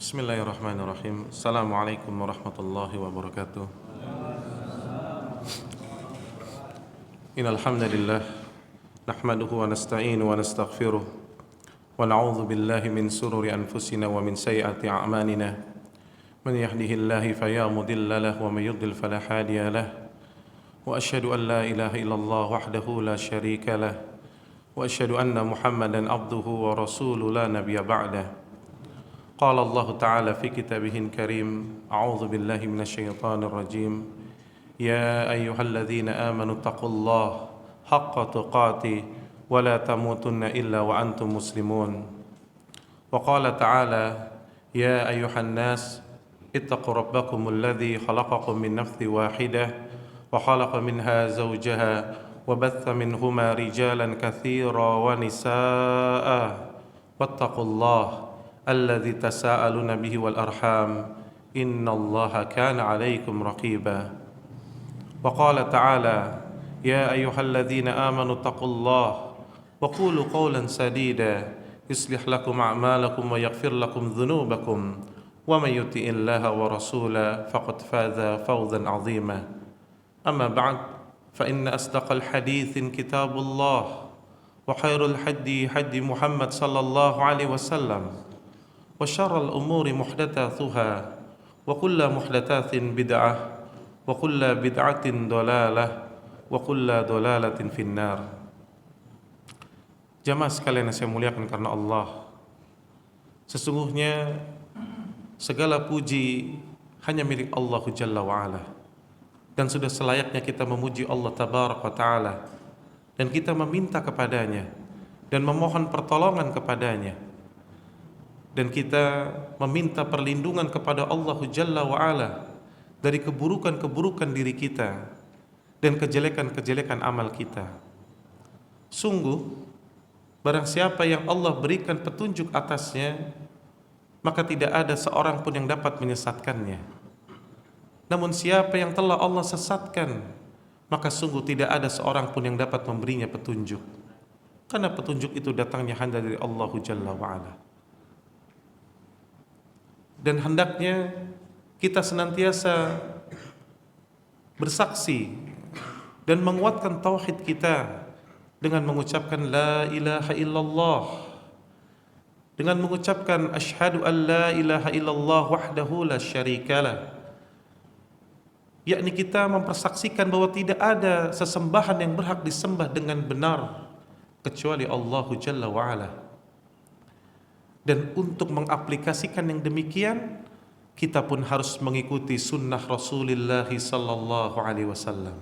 Bismillahirrahmanirrahim. Assalamualaikum warahmatullahi wabarakatuh. Innal hamdalillah nahmaduhu wa nasta'inu wa nastaghfiruh wa na'udzu billahi min sururi anfusina wa min sayyiati a'malina. Man yahdihillahu fala mudilla lahu wa may yudlil fala hadiya lahu. Wa asyhadu an la ilaha illallah wahdahu la syarika lahu wa asyhadu anna Muhammadan abduhu wa rasuluhu la nabiyya ba'dahu. قال الله تعالى في كتابه الكريم أعوذ بالله من الشيطان الرجيم يا أيها الذين آمنوا اتقوا الله حق تقاته ولا تموتن إلا وأنتم مسلمون وقال تعالى يا أيها الناس اتقوا ربكم الذي خلقكم من نفس واحدة وخلق منها زوجها وبث منهما رجالا كثيرا ونساء واتقوا الله الذي تساءلون به والأرحام إن الله كان عليكم رقيبا وقال تعالى يا أيها الذين آمنوا اتقوا الله وقولوا قولا سديدا يصلح لكم أعمالكم ويغفر لكم ذنوبكم ومن يطع الله ورسوله فقد فاز فوزا عظيما أما بعد فإن أصدق الحديث كتاب الله وخير الهدي هدي محمد صلى الله عليه وسلم وشر الأمور محدثاتها وكل محدثات بدعة وكل بدعة ضلالة وكل ضلالة في النار. Jamaah sekalian yang saya muliakan karena Allah, sesungguhnya segala puji hanya milik Allah Jalla wa'ala, dan sudah selayaknya kita memuji Allah Tabaraka wa Ta'ala, dan kita meminta kepadanya dan memohon pertolongan kepadanya, dan kita meminta perlindungan kepada Allah Jalla wa'ala dari keburukan-keburukan diri kita dan kejelekan-kejelekan amal kita. Sungguh, barang siapa yang Allah berikan petunjuk atasnya, maka tidak ada seorang pun yang dapat menyesatkannya. Namun siapa yang telah Allah sesatkan, maka sungguh tidak ada seorang pun yang dapat memberinya petunjuk, karena petunjuk itu datangnya hanya dari Allah Jalla wa'ala. Dan hendaknya kita senantiasa bersaksi dan menguatkan tauhid kita dengan mengucapkan la ilaha illallah, dengan mengucapkan asyhadu an la ilaha illallah wahdahu la syarikalah, yakni kita mempersaksikan bahwa tidak ada sesembahan yang berhak disembah dengan benar kecuali Allah Jalla wa'ala. Dan untuk mengaplikasikan yang demikian, kita pun harus mengikuti sunnah Rasulullah sallallahu alaihi wasallam.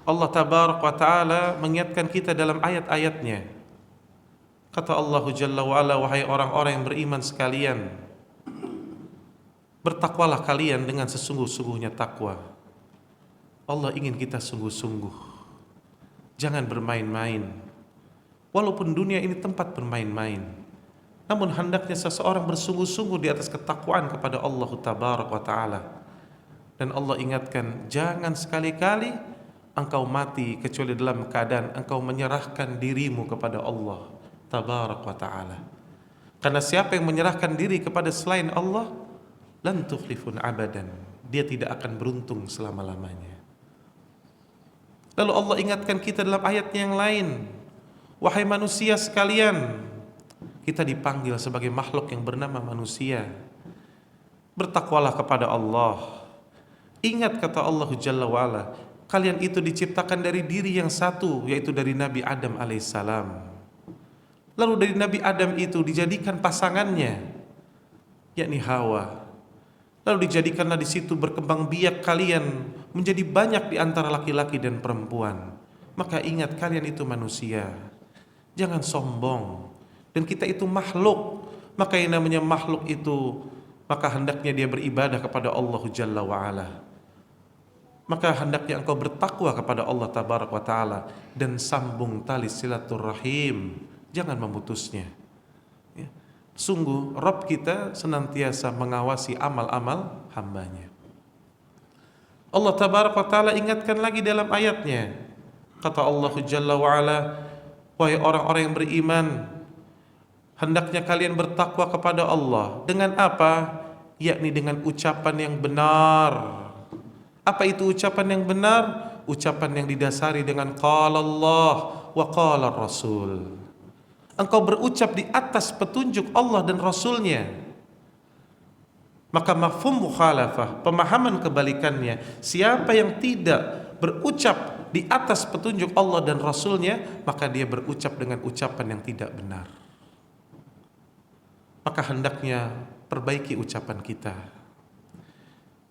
Allah Tabaraka wa Ta'ala mengingatkan kita dalam ayat-ayatnya. Kata Allah Jalla wa'ala, wahai orang-orang yang beriman sekalian, bertakwalah kalian dengan sesungguh-sungguhnya takwa. Allah ingin kita sungguh-sungguh, jangan bermain-main. Walaupun dunia ini tempat bermain-main, namun hendaknya seseorang bersungguh-sungguh di atas ketakwaan kepada Allah Tabaraka wa Ta'ala. Dan Allah ingatkan, jangan sekali-kali engkau mati kecuali dalam keadaan engkau menyerahkan dirimu kepada Allah Tabaraka wa Ta'ala. Karena siapa yang menyerahkan diri kepada selain Allah, lan tuflihun abadan, dia tidak akan beruntung selama-lamanya. Lalu Allah ingatkan kita dalam ayatnya yang lain, wahai manusia sekalian, kita dipanggil sebagai makhluk yang bernama manusia. Bertakwalah kepada Allah. Ingat kata Allah Jalla wa'ala, kalian itu diciptakan dari diri yang satu, yaitu dari Nabi Adam alaihissalam. Lalu dari Nabi Adam itu dijadikan pasangannya, yakni Hawa. Lalu dijadikanlah di situ berkembang biak kalian menjadi banyak di antara laki-laki dan perempuan. Maka ingat kalian itu manusia. Jangan sombong. Dan kita itu makhluk. Maka yang namanya makhluk itu, maka hendaknya dia beribadah kepada Allah Jalla wa'ala. Maka hendaknya engkau bertakwa kepada Allah Tabaraka wa Ta'ala, dan sambung tali silaturahim, jangan memutusnya. Ya. Sungguh Rabb kita senantiasa mengawasi amal-amal hambanya. Allah Tabaraka wa Ta'ala ingatkan lagi dalam ayatnya, kata Allah Jalla wa'ala, wahai orang-orang yang beriman, Hendaknya kalian bertakwa kepada Allah. Dengan apa? Yakni dengan ucapan yang benar. Apa itu ucapan yang benar? Ucapan yang didasari dengan qala Allah wa qala Rasul. Engkau berucap di atas petunjuk Allah dan Rasulnya. Maka mafhum mukhalafah, pemahaman kebalikannya, siapa yang tidak berucap di atas petunjuk Allah dan Rasulnya, maka dia berucap dengan ucapan yang tidak benar. Maka hendaknya perbaiki ucapan kita.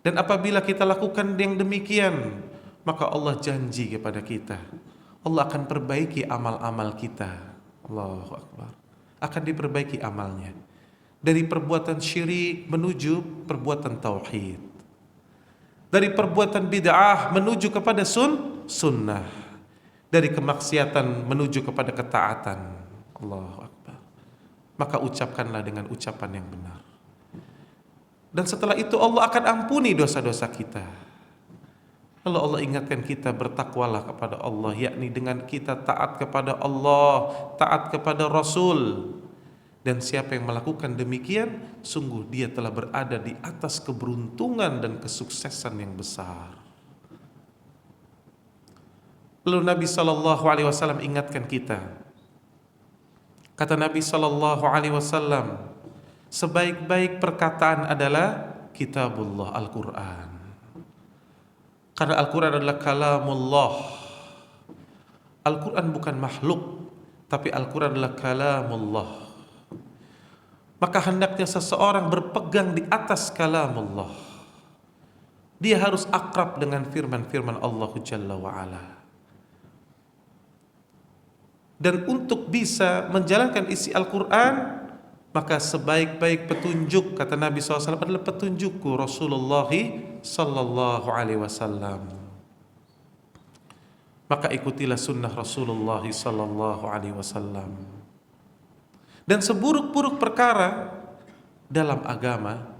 Dan apabila kita lakukan yang demikian, maka Allah janji kepada kita, Allah akan perbaiki amal-amal kita. Allahu Akbar. Akan diperbaiki amalnya. Dari perbuatan syirik menuju perbuatan tauhid. Dari perbuatan bid'ah menuju kepada sunnah. Dari kemaksiatan menuju kepada ketaatan. Allahu Akbar. Maka ucapkanlah dengan ucapan yang benar. Dan setelah itu Allah akan ampuni dosa-dosa kita. Lalu Allah ingatkan kita bertakwalah kepada Allah, yakni dengan kita taat kepada Allah, taat kepada Rasul. Dan siapa yang melakukan demikian, sungguh dia telah berada di atas keberuntungan dan kesuksesan yang besar. Lalu Nabi SAW ingatkan kita. Kata Nabi SAW, sebaik-baik perkataan adalah kitabullah, Al-Quran. Karena Al-Quran adalah kalamullah. Al-Quran bukan makhluk, tapi Al-Quran adalah kalamullah. Maka hendaknya seseorang berpegang di atas kalamullah. Dia harus akrab dengan firman-firman Allah Jalla wa'ala. Dan untuk bisa menjalankan isi Al-Quran, maka sebaik-baik petunjuk, kata Nabi SAW, adalah petunjukku Rasulullah Sallallahu Alaihi Wasallam. Maka ikutilah sunnah Rasulullah Sallallahu Alaihi Wasallam. Dan seburuk-buruk perkara dalam agama,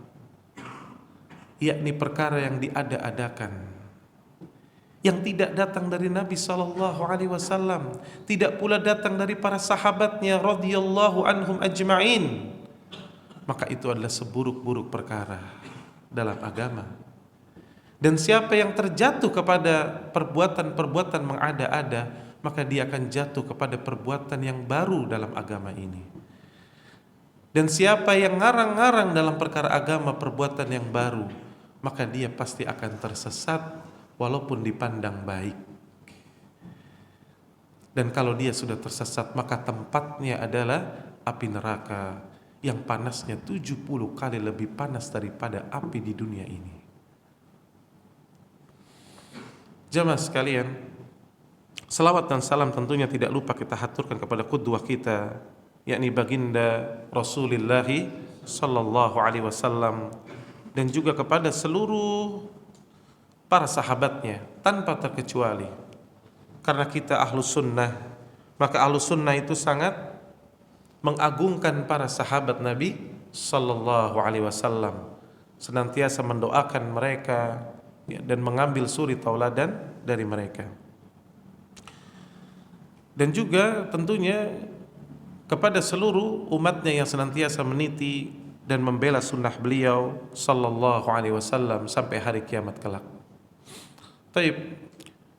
yakni perkara yang diada-adakan, yang tidak datang dari Nabi Sallallahu Alaihi Wasallam, tidak pula datang dari para sahabatnya radhiyallahu anhum ajma'in, maka itu adalah seburuk-buruk perkara dalam agama. Dan siapa yang terjatuh kepada perbuatan-perbuatan mengada-ada, maka dia akan jatuh kepada perbuatan yang baru dalam agama ini. Dan siapa yang ngarang-ngarang dalam perkara agama perbuatan yang baru, maka dia pasti akan tersesat walaupun dipandang baik. Dan kalau dia sudah tersesat, maka tempatnya adalah api neraka yang panasnya 70 kali lebih panas daripada api di dunia ini. Jamaah sekalian, salawat dan salam tentunya tidak lupa kita haturkan kepada qudwah kita, yakni baginda Rasulullah Sallallahu Alaihi Wasallam, dan juga kepada seluruh para sahabatnya tanpa terkecuali. Karena kita ahlus sunnah, maka ahlus sunnah itu sangat mengagungkan para sahabat Nabi Sallallahu Alaihi Wasallam, senantiasa mendoakan mereka, ya, dan mengambil suri tauladan dari mereka. Dan juga tentunya kepada seluruh umatnya yang senantiasa meniti dan membela sunnah beliau Sallallahu Alaihi Wasallam sampai hari kiamat kelak. Taib,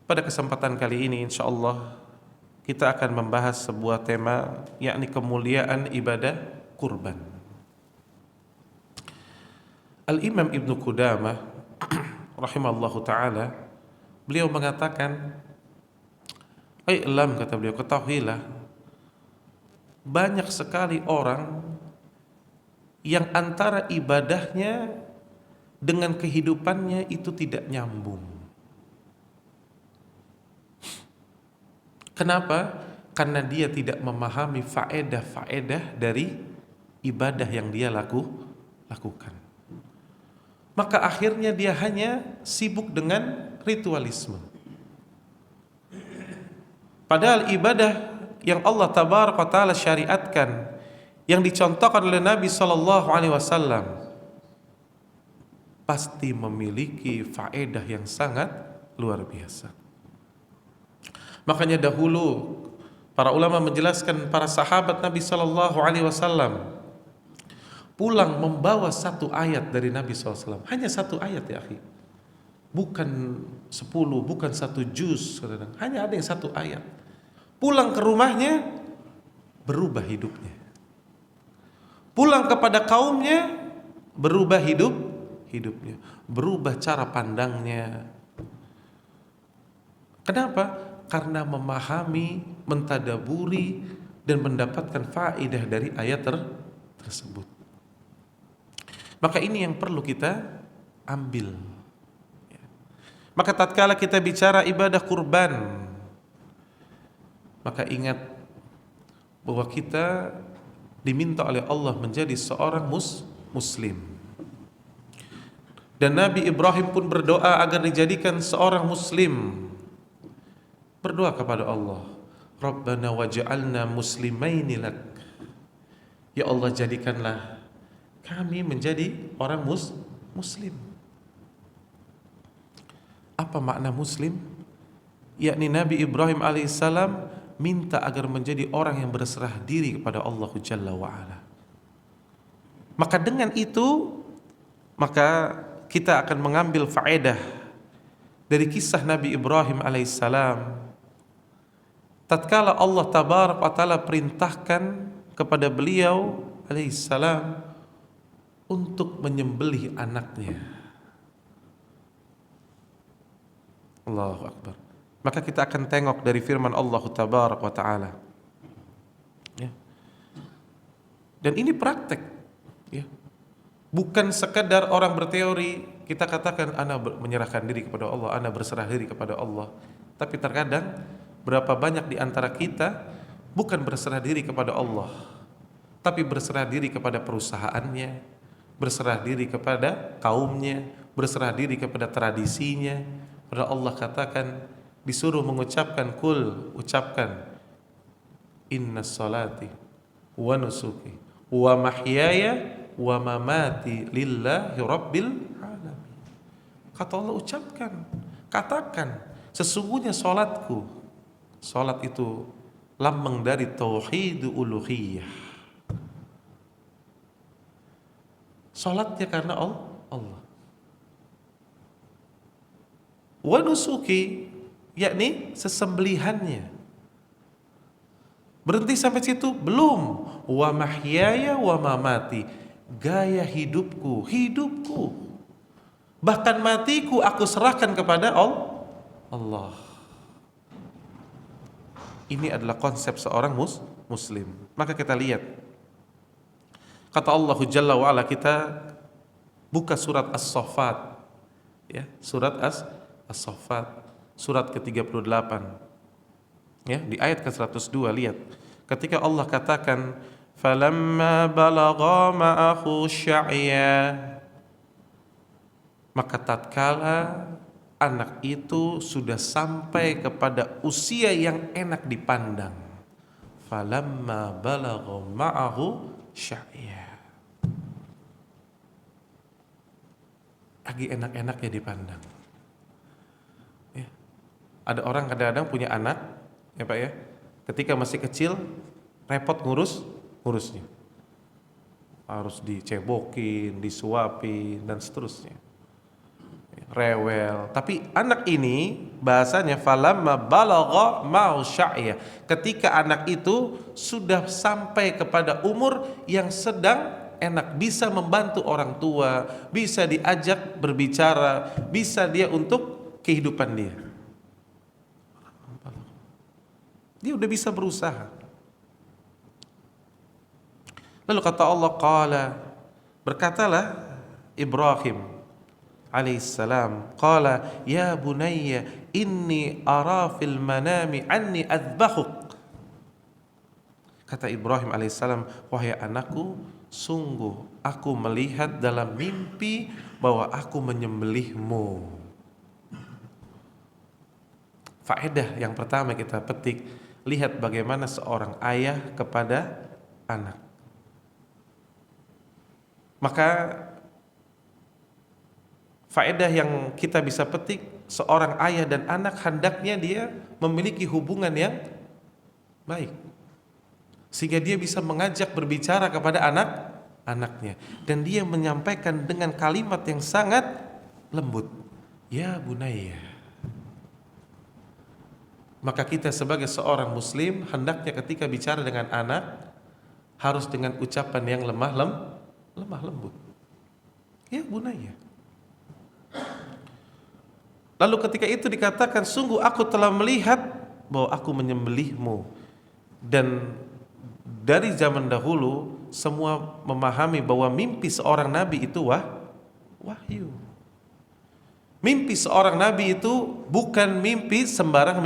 pada kesempatan kali ini insyaallah kita akan membahas sebuah tema, yakni kemuliaan ibadah kurban. Al-Imam Ibnu Qudamah rahimallahu ta'ala, beliau mengatakan, "Ailam," kata beliau, "ketahuilah, banyak sekali orang yang antara ibadahnya dengan kehidupannya itu tidak nyambung." Kenapa? Karena dia tidak memahami faedah-faedah dari ibadah yang dia lakukan. Maka akhirnya dia hanya sibuk dengan ritualisme. Padahal ibadah yang Allah Tabaraka wa Ta'ala syariatkan, yang dicontohkan oleh Nabi Sallallahu Alaihi Wasallam, pasti memiliki faedah yang sangat luar biasa. Makanya dahulu Para ulama menjelaskan para sahabat Nabi Shallallahu Alaihi Wasallam pulang membawa satu ayat dari Nabi SAW. Hanya satu ayat ya akhi. Bukan 10, bukan satu juz. Hanya ada yang satu ayat. Pulang ke rumahnya, berubah hidupnya. Pulang kepada kaumnya, berubah hidupnya. Berubah cara pandangnya. Kenapa? Karena memahami, mentadaburi, dan mendapatkan faedah dari ayat tersebut. Maka ini yang perlu kita ambil. Maka tatkala kita bicara ibadah kurban, maka ingat bahwa kita diminta oleh Allah menjadi seorang muslim. Dan Nabi Ibrahim pun berdoa agar dijadikan seorang muslim. Berdoa kepada Allah, Rabbana waj'alna muslimaini lak. Ya Allah, jadikanlah kami menjadi orang muslim. Apa makna muslim? Yakni Nabi Ibrahim alaihissalam minta agar menjadi orang yang berserah diri kepada Allah Jalla wa'ala. Maka dengan itu, maka kita akan mengambil faedah dari kisah Nabi Ibrahim alaihissalam. Tatkala Allah tabarak wa ta'ala perintahkan kepada beliau alaihissalam untuk menyembelih anaknya. Allahu Akbar. Maka kita akan tengok dari firman Allah tabarak wa ta'ala, ya. Dan ini praktek, ya. Bukan sekedar orang berteori, kita katakan ana menyerahkan diri kepada Allah, ana berserah diri kepada Allah. Tapi terkadang berapa banyak di antara kita bukan berserah diri kepada Allah, tapi berserah diri kepada perusahaannya, berserah diri kepada kaumnya, berserah diri kepada tradisinya. Padahal Allah katakan, disuruh mengucapkan ucapkan inna salati wa nusuki wa mahyaya wa mamati lillahi rabbil alamin. Kata Allah, ucapkan, katakan, sesungguhnya salatku. Salat itu lambang dari tauhid uluhiyah. Salatnya karena Allah. Wa nusuki, yakni sesembelihannya. Berhenti sampai situ? Belum. Wa mahyaya wa mamati, gaya hidupku. Bahkan matiku aku serahkan kepada Allah. Ini adalah konsep seorang muslim. Maka kita lihat, kata Allah Jalla wa'ala, kita buka surat As-Saffat, ya, surat As-Saffat, surat ke-38, ya, di ayat ke-102. Lihat, ketika Allah katakan, falamma balagha ma'ahu sya'ya, maka tatkala anak itu sudah sampai kepada usia yang enak dipandang, falamma balagha ma'ahu sya'ya, lagi enak-enaknya dipandang, ya. Ada orang kadang-kadang punya anak, ya Pak ya, ketika masih kecil repot ngurusnya, harus dicebokin, disuapin dan seterusnya, rewel. Tapi anak ini bahasanya falamma balagha ma'u sya'ya, ketika anak itu sudah sampai kepada umur yang sedang enak, bisa membantu orang tua, bisa diajak berbicara, bisa dia untuk kehidupan dia. Dia udah bisa berusaha. Lalu kata Allah, berkatalah Ibrahim alaihissalam, qala ya bunayya inni ara fil manami anni adbahuk. Kata Ibrahim alaihissalam, wahai anakku, sungguh aku melihat dalam mimpi bahwa aku menyembelihmu. Faedah yang pertama kita petik, lihat bagaimana seorang ayah kepada anak. Maka faedah yang kita bisa petik, seorang ayah dan anak hendaknya dia memiliki hubungan yang baik, sehingga dia bisa mengajak berbicara kepada anak-anaknya, dan dia menyampaikan dengan kalimat yang sangat lembut, ya bunayya. Maka kita sebagai seorang muslim hendaknya ketika bicara dengan anak harus dengan ucapan yang lemah lembut, ya bunayya. Lalu ketika itu dikatakan, sungguh aku telah melihat bahwa aku menyembelihmu. Dan dari zaman dahulu semua memahami bahwa mimpi seorang nabi itu wahyu. Mimpi seorang nabi itu bukan mimpi sembarang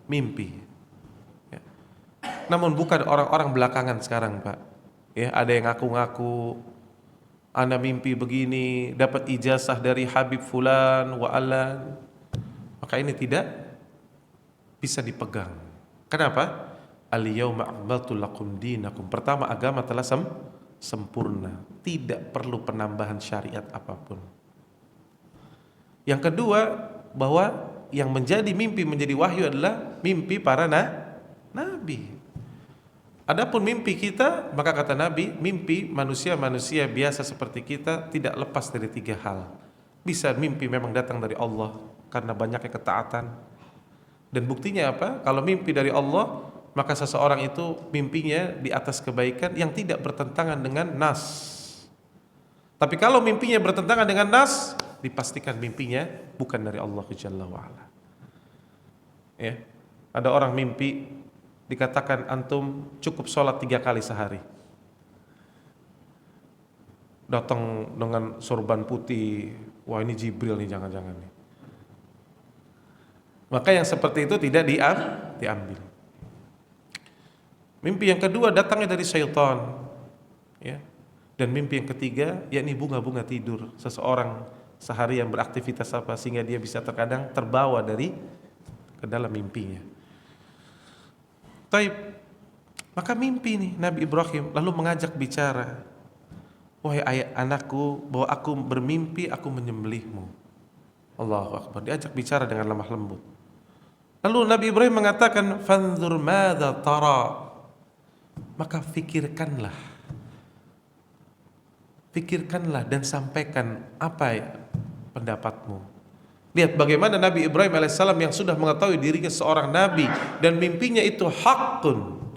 mimpi. Ya. Namun bukan orang-orang belakangan sekarang, Pak. Ya, ada yang ngaku-ngaku ana mimpi begini, dapat ijazah dari Habib Fulan wa Alan. Maka ini tidak bisa dipegang. Kenapa? Al-yawma akmaltu lakum dinakum. Pertama, agama telah sempurna, tidak perlu penambahan syariat apapun. Yang kedua, bahwa yang menjadi mimpi menjadi wahyu adalah mimpi para nabi. Adapun mimpi kita, maka kata Nabi, mimpi manusia-manusia biasa seperti kita tidak lepas dari 3 hal. Bisa mimpi memang datang dari Allah karena banyaknya ketaatan. Dan buktinya apa? Kalau mimpi dari Allah, maka seseorang itu mimpinya di atas kebaikan yang tidak bertentangan dengan nas. Tapi kalau mimpinya bertentangan dengan nas, dipastikan mimpinya bukan dari Allah Jalla wa'ala. Ya. Ada orang mimpi dikatakan antum cukup sholat 3 kali sehari. Datang dengan sorban putih, wah ini Jibril nih, jangan-jangan nih. Maka yang seperti itu tidak diambil. Mimpi yang kedua datangnya dari syaitan, ya. Dan mimpi yang ketiga yakni bunga-bunga tidur. Seseorang sehari yang beraktivitas apa sehingga dia bisa terkadang terbawa ke dalam mimpinya. Taib. Maka mimpi nih Nabi Ibrahim lalu mengajak bicara, wahai anakku, bahwa aku bermimpi aku menyembelihmu. Allahu Akbar. Diajak bicara dengan lemah lembut. Lalu Nabi Ibrahim mengatakan, fanzur madza tara. Maka fikirkanlah dan sampaikan apa pendapatmu. Lihat bagaimana Nabi Ibrahim alaihissalam yang sudah mengetahui dirinya seorang nabi dan mimpinya itu hakun,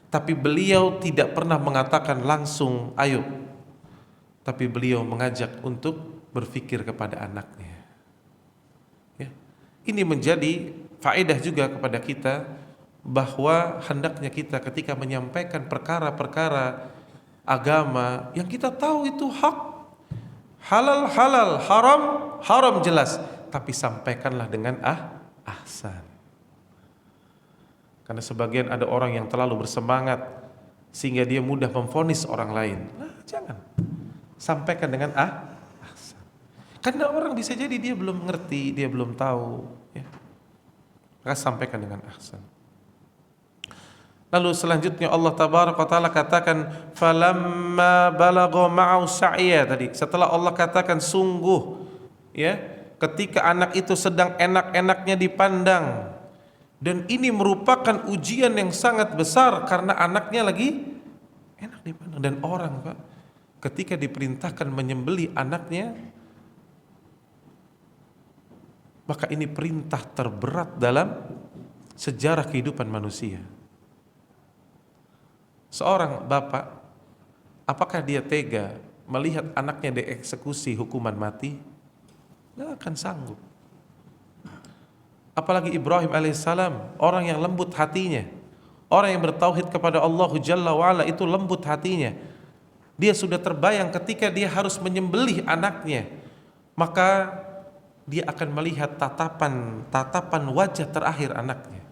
tapi beliau tidak pernah mengatakan langsung ayo, tapi beliau mengajak untuk berfikir kepada anaknya. Ya. Ini menjadi faedah juga kepada kita bahwa hendaknya kita ketika menyampaikan perkara-perkara agama yang kita tahu itu hak, halal halal, haram haram jelas, tapi sampaikanlah dengan ahsan. Karena sebagian ada orang yang terlalu bersemangat sehingga dia mudah memvonis orang lain. Nah, jangan. Sampaikan dengan ahsan. Karena orang bisa jadi dia belum mengerti, dia belum tahu, ya. Maka sampaikan dengan ahsan. Lalu selanjutnya Allah Tabaraka wa Ta'ala katakan falamma balagha ma'au sa'ya tadi. Setelah Allah katakan sungguh, ya, ketika anak itu sedang enak-enaknya dipandang, dan ini merupakan ujian yang sangat besar karena anaknya lagi enak dipandang. Dan orang, Pak, ketika diperintahkan menyembelih anaknya, maka ini perintah terberat dalam sejarah kehidupan manusia. Seorang bapak, apakah dia tega melihat anaknya dieksekusi hukuman mati? Tidak akan sanggup. Apalagi Ibrahim alaihissalam, orang yang lembut hatinya, orang yang bertauhid kepada Allah Jalla wa'ala itu lembut hatinya. Dia sudah terbayang ketika dia harus menyembelih anaknya, maka dia akan melihat tatapan wajah terakhir anaknya.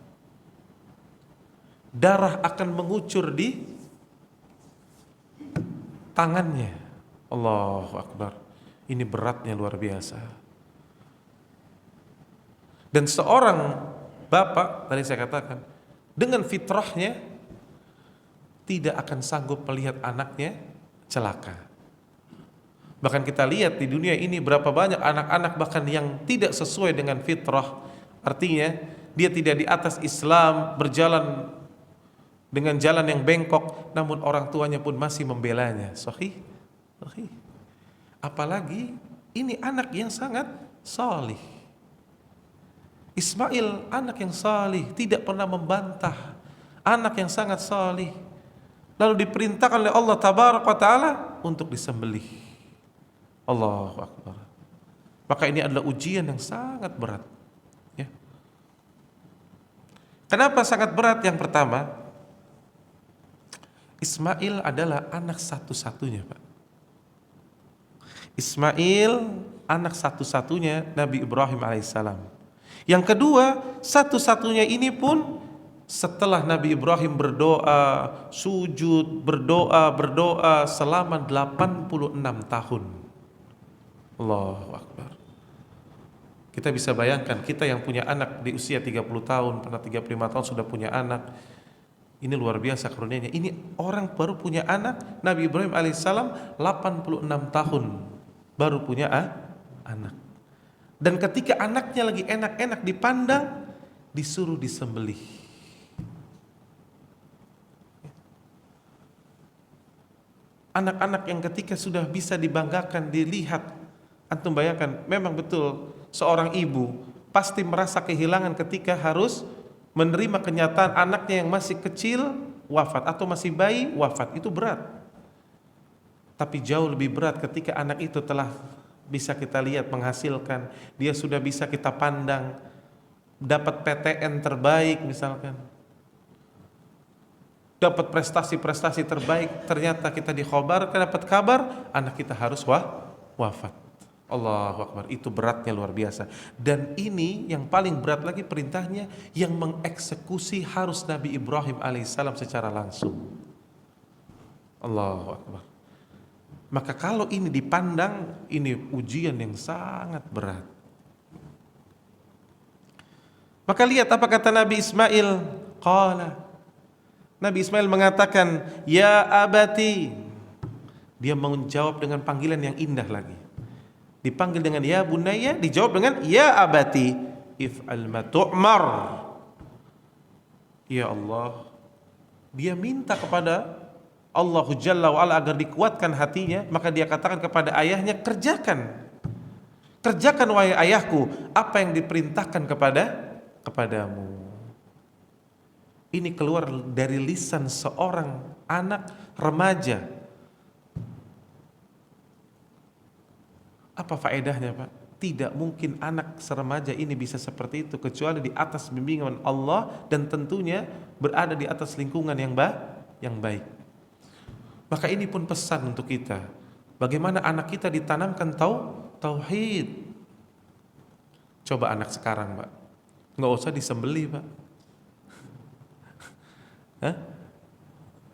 Darah akan mengucur di tangannya. Allahu Akbar. Ini beratnya luar biasa. Dan seorang bapak, tadi saya katakan, dengan fitrahnya tidak akan sanggup melihat anaknya celaka. Bahkan kita lihat di dunia ini berapa banyak anak-anak bahkan yang tidak sesuai dengan fitrah. Artinya dia tidak di atas Islam, berjalan dengan jalan yang bengkok, namun orang tuanya pun masih membelanya. Sahih? Sahih. Apalagi ini anak yang sangat salih. Ismail anak yang salih, tidak pernah membantah, anak yang sangat salih. Lalu diperintahkan oleh Allah Tabaraka wa Ta'ala untuk disembelih. Allahu Akbar. Maka ini adalah ujian yang sangat berat, ya. Kenapa sangat berat? Yang pertama, Ismail adalah anak satu-satunya, Pak. Ismail anak satu-satunya Nabi Ibrahim alaihissalam. Yang kedua, satu-satunya ini pun setelah Nabi Ibrahim berdoa, sujud, berdoa selama 86 tahun. Allahu Akbar. Kita bisa bayangkan, kita yang punya anak di usia 30 tahun, pernah 35 tahun sudah punya anak. Ini luar biasa karunia-Nya. Ini orang baru punya anak, Nabi Ibrahim alaihissalam 86 tahun baru punya anak. Dan ketika anaknya lagi enak-enak dipandang, disuruh disembelih. Anak-anak yang ketika sudah bisa dibanggakan, dilihat, antum bayangkan, memang betul seorang ibu pasti merasa kehilangan ketika harus menerima kenyataan anaknya yang masih kecil wafat atau masih bayi wafat. Itu berat. Tapi jauh lebih berat ketika anak itu telah bisa kita lihat menghasilkan, dia sudah bisa kita pandang, dapat PTN terbaik misalkan, dapat prestasi-prestasi terbaik, ternyata kita dikhabarkan, dapat kabar anak kita harus wafat. Allahu Akbar, itu beratnya luar biasa. Dan ini yang paling berat lagi perintahnya, yang mengeksekusi harus Nabi Ibrahim alaihissalam secara langsung. Allahu Akbar. Maka kalau ini dipandang, ini ujian yang sangat berat. Maka lihat apa kata Nabi Ismail. Qala, Nabi Ismail mengatakan, ya abati. Dia menjawab dengan panggilan yang indah lagi. Dipanggil dengan ya bunayya, dijawab dengan ya abati if'al ma tu'mar. Ya Allah, dia minta kepada Allah Jalla wa'ala agar dikuatkan hatinya. Maka dia katakan kepada ayahnya, kerjakan wahai ayahku apa yang diperintahkan kepadamu. Ini keluar dari lisan seorang anak remaja. Apa faedahnya, Pak? Tidak mungkin anak seremaja ini bisa seperti itu kecuali di atas bimbingan Allah dan tentunya berada di atas lingkungan yang baik. Maka ini pun pesan untuk kita. Bagaimana anak kita ditanamkan tauhid. Coba anak sekarang, Pak, nggak usah disembelih, Pak.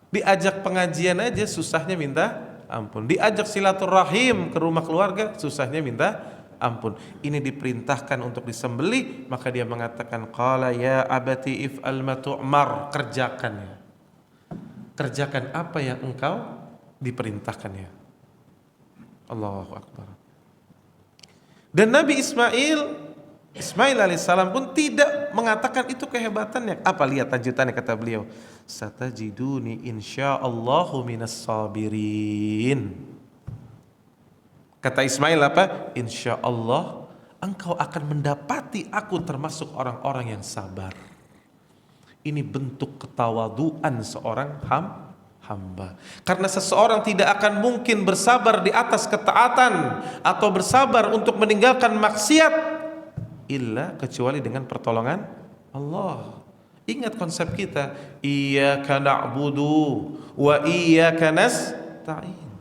Diajak pengajian aja susahnya minta ampun. Diajak silaturahim ke rumah keluarga susahnya minta ampun. Ini diperintahkan untuk disembelih, maka dia mengatakan qala ya abati if'al ma tu'mar, kerjakan ya. Kerjakan apa yang engkau diperintahkan ya. Allahu Akbar. Dan Nabi Ismail alaihissalam pun tidak mengatakan itu kehebatannya. Apa, lihat lanjutannya kata beliau, satajiduni insyaallahu minas sabirin. Kata Ismail apa? Insyaallah engkau akan mendapati aku termasuk orang-orang yang sabar. Ini bentuk ketawaduan seorang hamba. Karena seseorang tidak akan mungkin bersabar di atas ketaatan atau bersabar untuk meninggalkan maksiat illa kecuali dengan pertolongan Allah. Ingat konsep kita, iyyaka na'budu wa iyyaka nasta'in.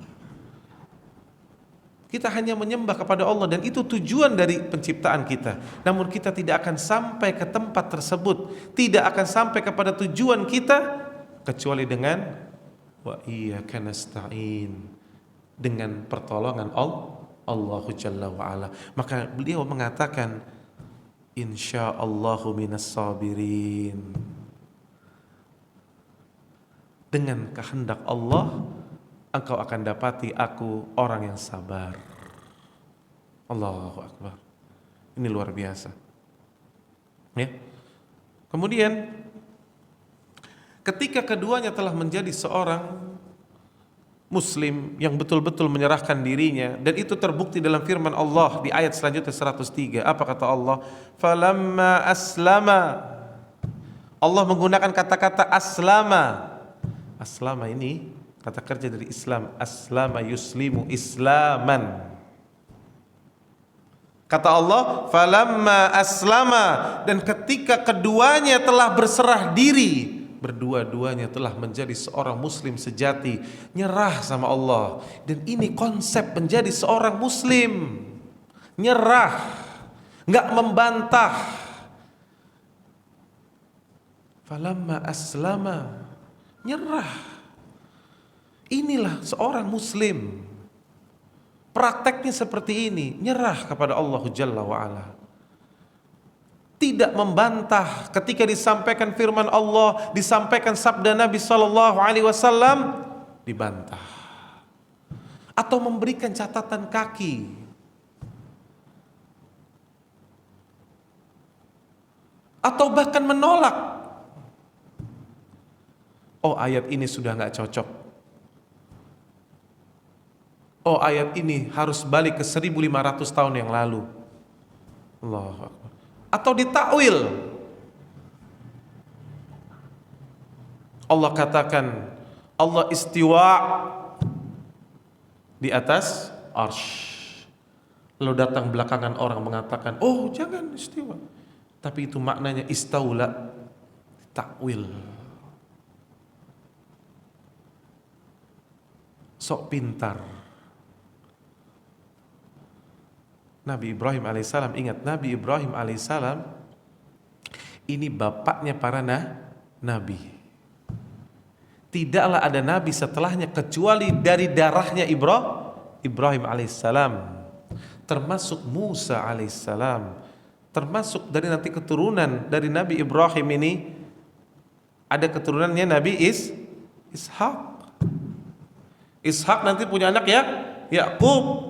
Kita hanya menyembah kepada Allah dan itu tujuan dari penciptaan kita. Namun kita tidak akan sampai ke tempat tersebut, tidak akan sampai kepada tujuan kita kecuali dengan wa iyyaka nasta'in, dengan pertolongan Allah Jalla wa ala. Maka beliau mengatakan insyaallahu minas sabirin. Dengan kehendak Allah engkau akan dapati aku orang yang sabar. Allahu Akbar. Ini luar biasa. Ya. Kemudian Ketika keduanya telah menjadi seorang Muslim yang betul-betul menyerahkan dirinya, dan itu terbukti dalam firman Allah di ayat selanjutnya 103. Apa kata Allah? Falamma aslama. Allah menggunakan kata-kata aslama. Aslama ini kata kerja dari Islam. Aslama yuslimu islaman. Kata Allah, falamma aslama, dan ketika keduanya telah berserah diri, berdua-duanya telah menjadi seorang muslim sejati, nyerah sama Allah. Dan ini konsep menjadi seorang muslim, nyerah, nggak membantah. Falamma aslama, nyerah. Inilah seorang muslim. Prakteknya seperti ini, nyerah kepada Allah Jalla wa'ala. Tidak membantah ketika disampaikan firman Allah, disampaikan sabda Nabi SAW, dibantah. Atau memberikan catatan kaki. Atau bahkan menolak. Oh, ayat ini sudah gak cocok. Oh, ayat ini harus balik ke 1500 tahun yang lalu. Allahu Akbar. Atau ditakwil. Allah katakan Allah istiwa di atas arsy. Lalu datang belakangan orang mengatakan, oh jangan istiwa, tapi itu maknanya istaula. Takwil. Sok pintar. Nabi Ibrahim alaihissalam, ingat Nabi Ibrahim alaihissalam ini bapaknya para nabi. Tidaklah ada nabi setelahnya kecuali dari darahnya Ibrahim alaihissalam, termasuk Musa alaihissalam, termasuk dari nanti keturunan dari Nabi Ibrahim ini ada keturunannya Nabi Ishak. Ishak nanti punya anak ya Yakub.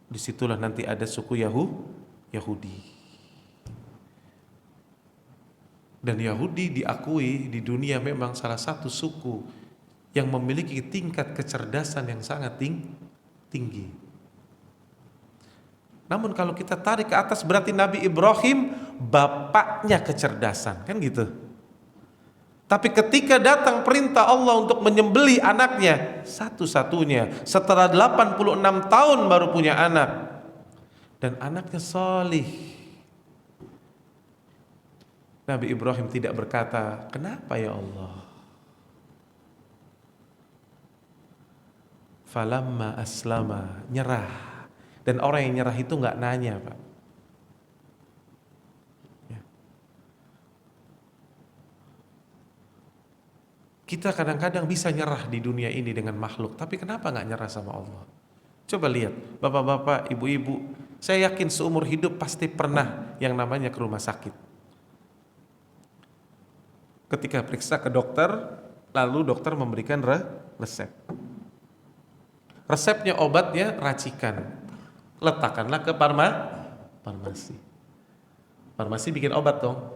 Disitulah nanti ada suku Yahudi. Dan Yahudi diakui di dunia memang salah satu suku yang memiliki tingkat kecerdasan yang sangat tinggi. Namun kalau kita tarik ke atas berarti Nabi Ibrahim bapaknya kecerdasan, kan gitu. Tapi ketika datang perintah Allah untuk menyembelih anaknya satu-satunya, setelah 86 tahun baru punya anak, dan anaknya salih, Nabi Ibrahim tidak berkata, kenapa ya Allah? Falamma aslama, nyerah. Dan orang yang nyerah itu nggak nanya, Pak. Kita kadang-kadang bisa nyerah di dunia ini dengan makhluk, tapi kenapa nggak nyerah sama Allah? Coba lihat, bapak-bapak, ibu-ibu, saya yakin seumur hidup pasti pernah yang namanya ke rumah sakit. Ketika periksa ke dokter, lalu dokter memberikan resep. Resepnya obatnya racikan, letakkanlah ke farmasi. Farmasi bikin obat dong.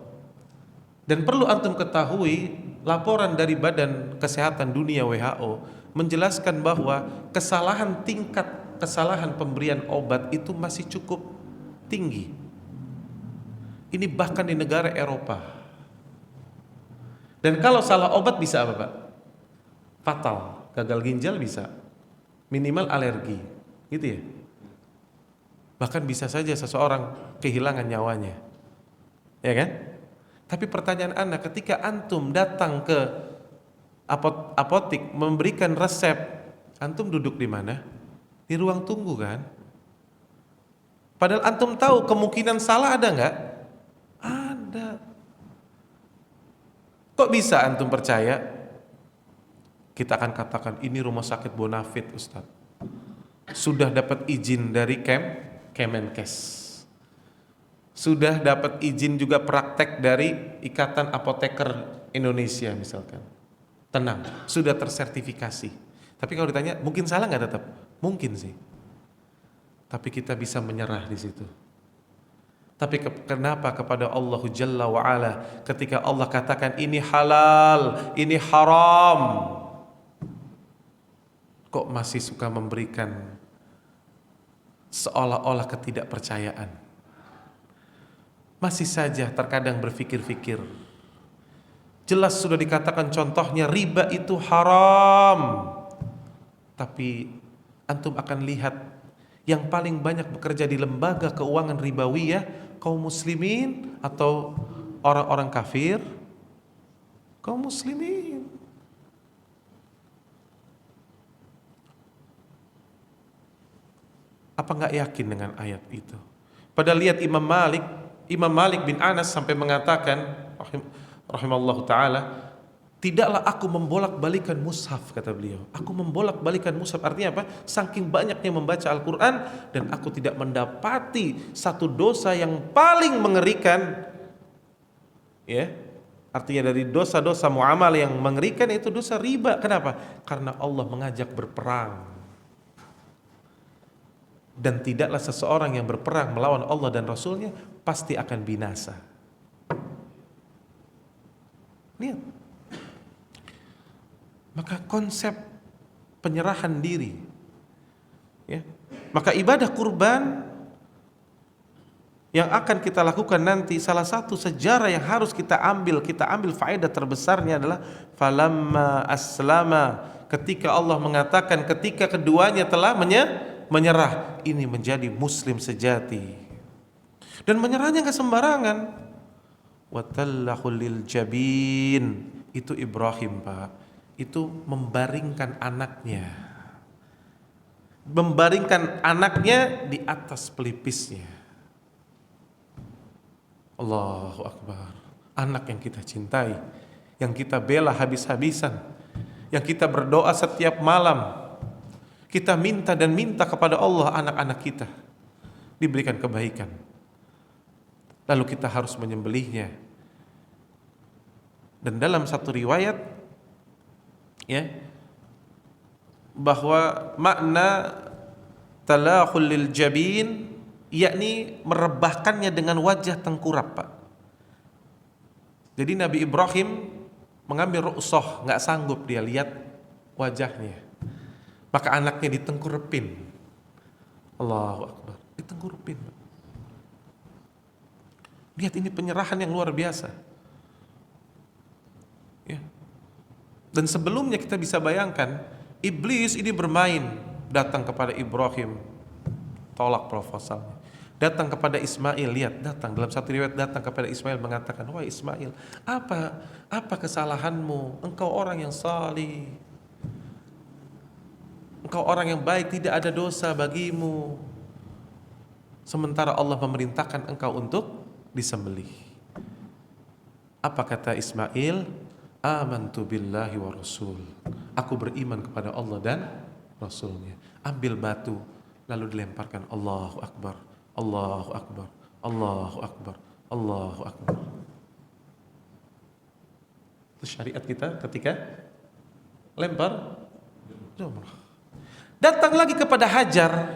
Dan perlu antum ketahui, laporan dari Badan Kesehatan Dunia WHO menjelaskan bahwa tingkat kesalahan pemberian obat itu masih cukup tinggi. Ini bahkan di negara Eropa. Dan kalau salah obat bisa apa, Pak? Fatal, gagal ginjal bisa, minimal alergi, gitu ya. Bahkan bisa saja seseorang kehilangan nyawanya, ya kan? Tapi pertanyaan Anda, ketika antum datang ke apotik memberikan resep, antum duduk di mana? Di ruang tunggu kan? Padahal antum tahu kemungkinan salah ada nggak? Ada. Kok bisa antum percaya? Kita akan katakan ini rumah sakit Bonafit, Ustaz. Sudah dapat izin dari Kemenkes. Sudah dapat izin juga praktek dari Ikatan Apoteker Indonesia misalkan. Tenang, sudah tersertifikasi. Tapi kalau ditanya, mungkin salah nggak tetap? Mungkin sih. Tapi kita bisa menyerah di situ. Tapi kenapa kepada Allah Jalla wa'ala ketika Allah katakan ini halal, ini haram, kok masih suka memberikan seolah-olah ketidakpercayaan? Masih saja terkadang berfikir-fikir. Jelas sudah dikatakan contohnya riba itu haram, tapi antum akan lihat yang paling banyak bekerja di lembaga keuangan ribawiyah kaum muslimin atau orang-orang kafir? Kaum muslimin. Apa nggak yakin dengan ayat itu? Padahal lihat Imam Malik bin Anas sampai mengatakan rahimallahu taala, tidaklah aku membolak-balikan mushaf, kata beliau. Aku membolak-balikan mushaf, artinya apa? Saking banyaknya membaca Al-Quran, dan aku tidak mendapati satu dosa yang paling mengerikan. Ya, artinya dari dosa-dosa muamalah yang mengerikan itu dosa riba. Kenapa? Karena Allah mengajak berperang. Dan tidaklah seseorang yang berperang melawan Allah dan Rasulnya pasti akan binasa. Lihat. Maka konsep penyerahan diri, ya. Maka ibadah kurban yang akan kita lakukan nanti, salah satu sejarah yang harus kita ambil faedah terbesarnya adalah falamma aslama, ketika Allah mengatakan ketika keduanya telah menyerah, ini menjadi muslim sejati. Dan menyerahnya enggak sembarangan. Watallahul lil jabin, itu Ibrahim, Pak. Itu membaringkan anaknya di atas pelipisnya. Allahu Akbar. Anak yang kita cintai, yang kita bela habis-habisan, yang kita berdoa setiap malam, kita minta dan minta kepada Allah anak-anak kita diberikan kebaikan. Lalu kita harus menyembelihnya. Dan dalam satu riwayat, ya, bahwa makna talahul lil jabin yakni merebahkannya dengan wajah tengkurap, Pak. Jadi Nabi Ibrahim mengambil ru'sah, nggak sanggup dia lihat wajahnya, maka anaknya ditengkurepin. Allahu Akbar, ditengkurepin. Lihat, ini penyerahan yang luar biasa, ya. Dan sebelumnya kita bisa bayangkan, iblis ini bermain, datang kepada Ibrahim, tolak proposalnya. Datang kepada Ismail, lihat, datang dalam satu riwayat, datang kepada Ismail mengatakan, wahai Ismail, apa kesalahanmu? Engkau orang yang salih, engkau orang yang baik, tidak ada dosa bagimu. Sementara Allah memerintahkan engkau untuk disembelih. Apa kata Ismail? Amantu billahi wa rasul. Aku beriman kepada Allah dan Rasulnya. Ambil batu, lalu dilemparkan. Allahu Akbar, Allahu Akbar, Allahu Akbar, Allahu Akbar. Itu syariat kita ketika lempar jumrah. Datang lagi kepada Hajar.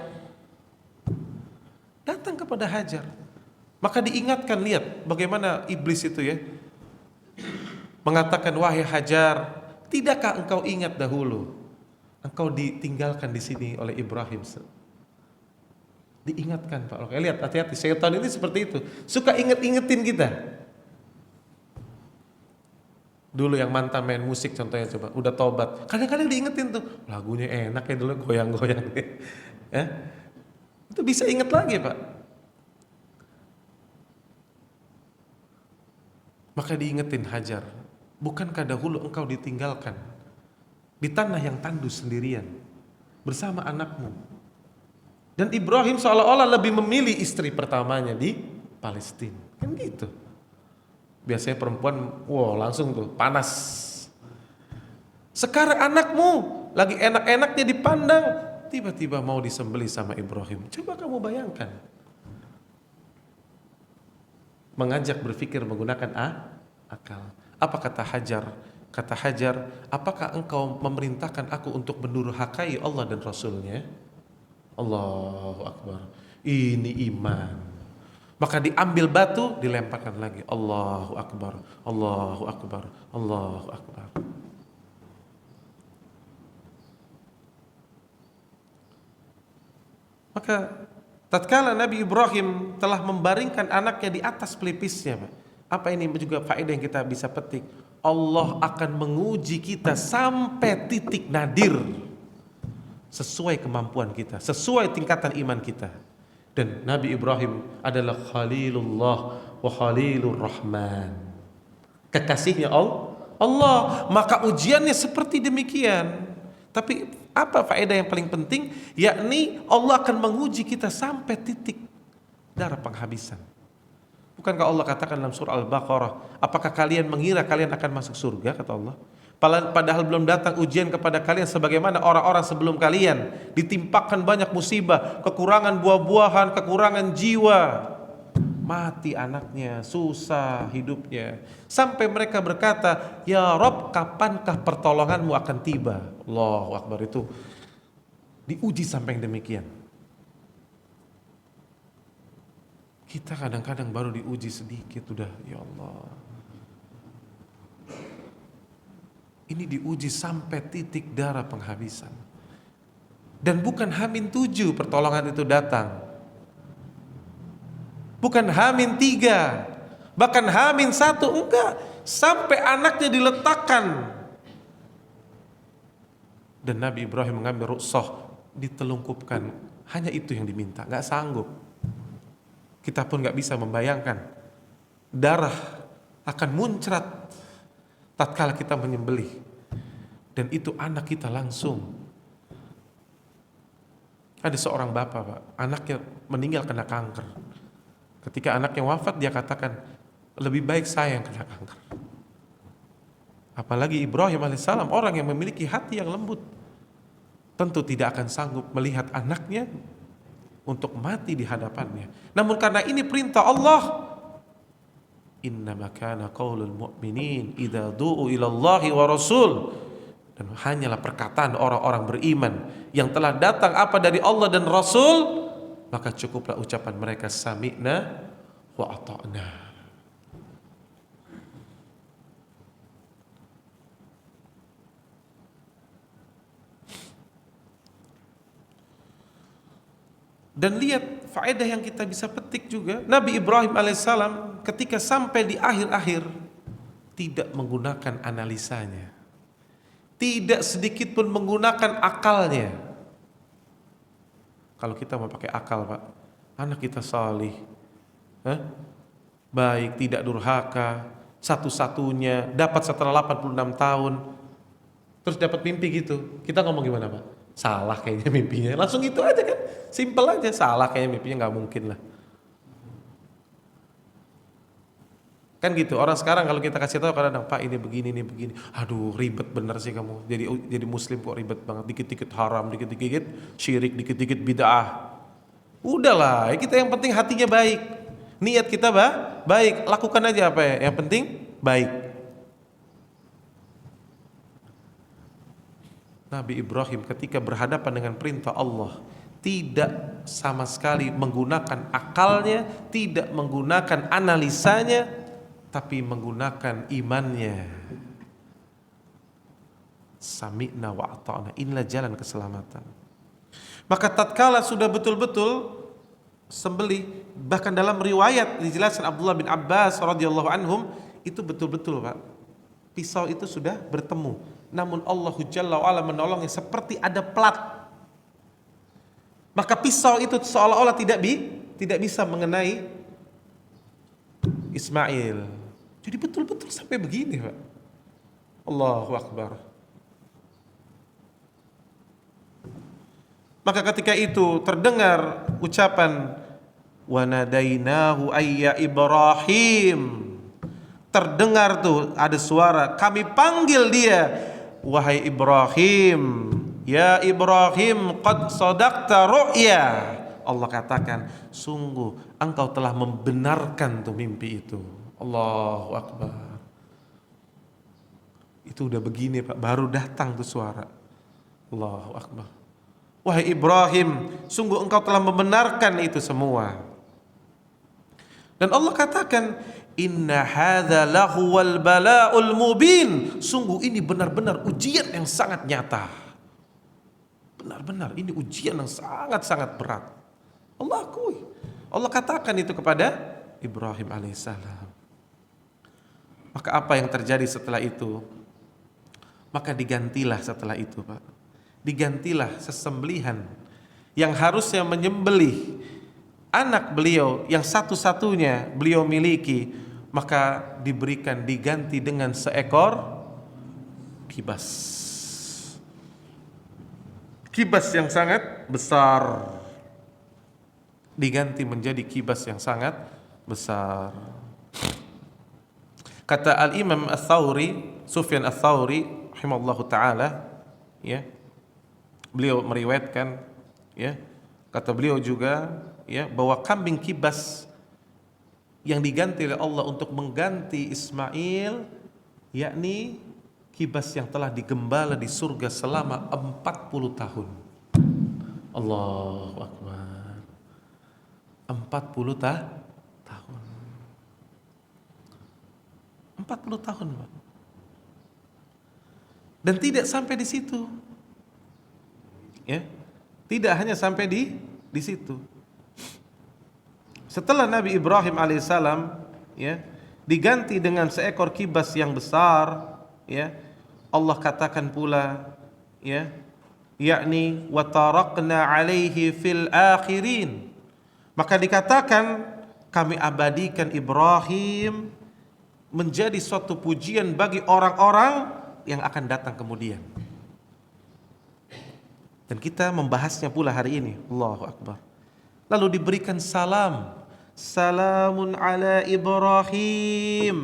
Datang kepada Hajar. Maka diingatkan, lihat bagaimana iblis itu, ya, mengatakan, wahai Hajar, tidakkah engkau ingat dahulu engkau ditinggalkan di sini oleh Ibrahim? Diingatkan, Pak. Oke, lihat, hati-hati, syaitan ini seperti itu, suka inget-ingetin kita. Dulu yang mantan main musik contohnya, coba udah tobat, kadang-kadang diingetin tuh, lagunya enak ya dulu, goyang-goyang. Ya? Itu bisa inget lagi, Pak. Maka diingetin Hajar, bukankah dahulu engkau ditinggalkan di tanah yang tandus sendirian bersama anakmu? Dan Ibrahim seolah-olah lebih memilih istri pertamanya di Palestina, kan gitu. Biasanya perempuan, wow, langsung tuh panas. Sekarang anakmu lagi enak-enaknya dipandang, tiba-tiba mau disembelih sama Ibrahim. Coba kamu bayangkan. Mengajak berpikir menggunakan akal. Apa kata Hajar? Kata Hajar, apakah engkau memerintahkan aku untuk mendurhakai Allah dan Rasulnya? Allahu Akbar. Ini iman. Maka diambil batu, dilemparkan lagi. Allahu Akbar, Allahu Akbar, Allahu Akbar. Maka tatkala Nabi Ibrahim telah membaringkan anaknya di atas pelipisnya, apa ini juga faedah yang kita bisa petik? Allah akan menguji kita sampai titik nadir, sesuai kemampuan kita, sesuai tingkatan iman kita. Dan Nabi Ibrahim adalah Khalilullah wa Khalilur Rahman, kekasihnya Allah. Maka ujiannya seperti demikian. Tapi apa faedah yang paling penting? Yakni Allah akan menguji kita sampai titik darah penghabisan. Bukankah Allah katakan dalam surah Al-Baqarah, apakah kalian mengira kalian akan masuk surga, kata Allah, padahal belum datang ujian kepada kalian sebagaimana orang-orang sebelum kalian, ditimpakan banyak musibah, kekurangan buah-buahan, kekurangan jiwa, mati anaknya, susah hidupnya, sampai mereka berkata, ya Rob, kapankah pertolonganmu akan tiba? Allahu Akbar. Itu diuji sampai yang demikian. Kita kadang-kadang baru diuji sedikit udah, ya Allah. Ini diuji sampai titik darah penghabisan. Dan bukan H-7 pertolongan itu datang, bukan H-3, bahkan H-1, enggak, sampai anaknya diletakkan. Dan Nabi Ibrahim mengambil rukshoh, ditelungkupkan. Hanya itu yang diminta, enggak sanggup. Kita pun enggak bisa membayangkan darah akan muncrat tatkala kita menyembelih, dan itu anak kita langsung. Ada seorang bapak, Pak, anaknya meninggal kena kanker. Ketika anaknya wafat, dia katakan, lebih baik saya yang kena kanker. Apalagi Ibrahim alaihissalam, orang yang memiliki hati yang lembut, tentu tidak akan sanggup melihat anaknya untuk mati di hadapannya. Namun karena ini perintah Allah, innama kana qaulul mu'minin idza du'u ilallahi wa rasul, dan hanyalah perkataan orang-orang beriman yang telah datang apa dari Allah dan Rasul, maka cukuplah ucapan mereka sami'na wa ata'na. Dan lihat faedah yang kita bisa petik juga, Nabi Ibrahim alaihissalam ketika sampai di akhir-akhir tidak menggunakan analisanya, tidak sedikit pun menggunakan akalnya. Kalau kita mau pakai akal, Pak, anak kita salih, baik, tidak durhaka, satu-satunya dapat setelah 86 tahun, terus dapat mimpi gitu, kita ngomong gimana, Pak? Salah kayaknya mimpinya, langsung itu aja kan, simpel aja, salah kayaknya mimpinya, nggak mungkin lah. Kan gitu, orang sekarang kalau kita kasih tahu kadang, Pak ini begini, aduh ribet bener sih kamu, jadi muslim kok ribet banget, dikit-dikit haram, dikit-dikit syirik, dikit-dikit bid'ah. Udahlah, kita yang penting hatinya baik, niat kita baik, lakukan aja apa ya, yang penting baik. Nabi Ibrahim ketika berhadapan dengan perintah Allah, tidak sama sekali menggunakan akalnya, tidak menggunakan analisanya, tapi menggunakan imannya. Sami'na wa ata'na, inilah jalan keselamatan. Maka tatkala sudah betul-betul sembelih, bahkan dalam riwayat dijelaskan Abdullah bin Abbas radhiyallahu anhum, itu betul-betul, Pak, pisau itu sudah bertemu, namun Allah Jalla wa ala menolongnya seperti ada plat. Maka pisau itu seolah-olah tidak bisa mengenai Ismail. Jadi betul-betul sampai begini, Pak. Allahu Akbar. Maka ketika itu terdengar ucapan wa nadainahu ayya Ibrahim. Terdengar tuh ada suara, kami panggil dia, wahai Ibrahim, ya Ibrahim, qad sadaqta ru'ya. Allah katakan, sungguh engkau telah membenarkan tuh mimpi itu. Allahu Akbar. Itu udah begini, Pak, baru datang tuh suara. Allahu Akbar. Wahai Ibrahim, sungguh engkau telah membenarkan itu semua. Dan Allah katakan, inna hadza lahuwal bala'ul mubin. Sungguh ini benar-benar ujian yang sangat nyata. Benar-benar ini ujian yang sangat-sangat berat. Allah akui. Allah katakan itu kepada Ibrahim alaihissalam. Maka apa yang terjadi setelah itu? Maka digantilah setelah itu, Pak. Digantilah sesembelihan yang harusnya menyembelih anak beliau yang satu-satunya beliau miliki, maka diganti dengan seekor kibas. Kibas yang sangat besar. Diganti menjadi kibas yang sangat besar. Kata Al-Imam Ats-Tsauri, Sufyan Ats-Tsauri rahimallahu taala, ya. Beliau meriwayatkan, ya, kata beliau juga, ya, bahwa kambing kibas yang diganti oleh Allah untuk mengganti Ismail, yakni kibas yang telah digembala di surga selama 40 tahun. Allahu Akbar. 40 tahun. 40 tahun, Pak. Dan tidak sampai di situ. Ya. Tidak hanya sampai di situ. Setelah Nabi Ibrahim alaihissalam, ya, diganti dengan seekor kibas yang besar, ya, Allah katakan pula, ya, yakni wa tarakna alaihi fil akhirin. Maka dikatakan kami abadikan Ibrahim menjadi suatu pujian bagi orang-orang yang akan datang kemudian. Dan kita membahasnya pula hari ini. Allahu Akbar. Lalu diberikan salam. Salamun ala Ibrahim.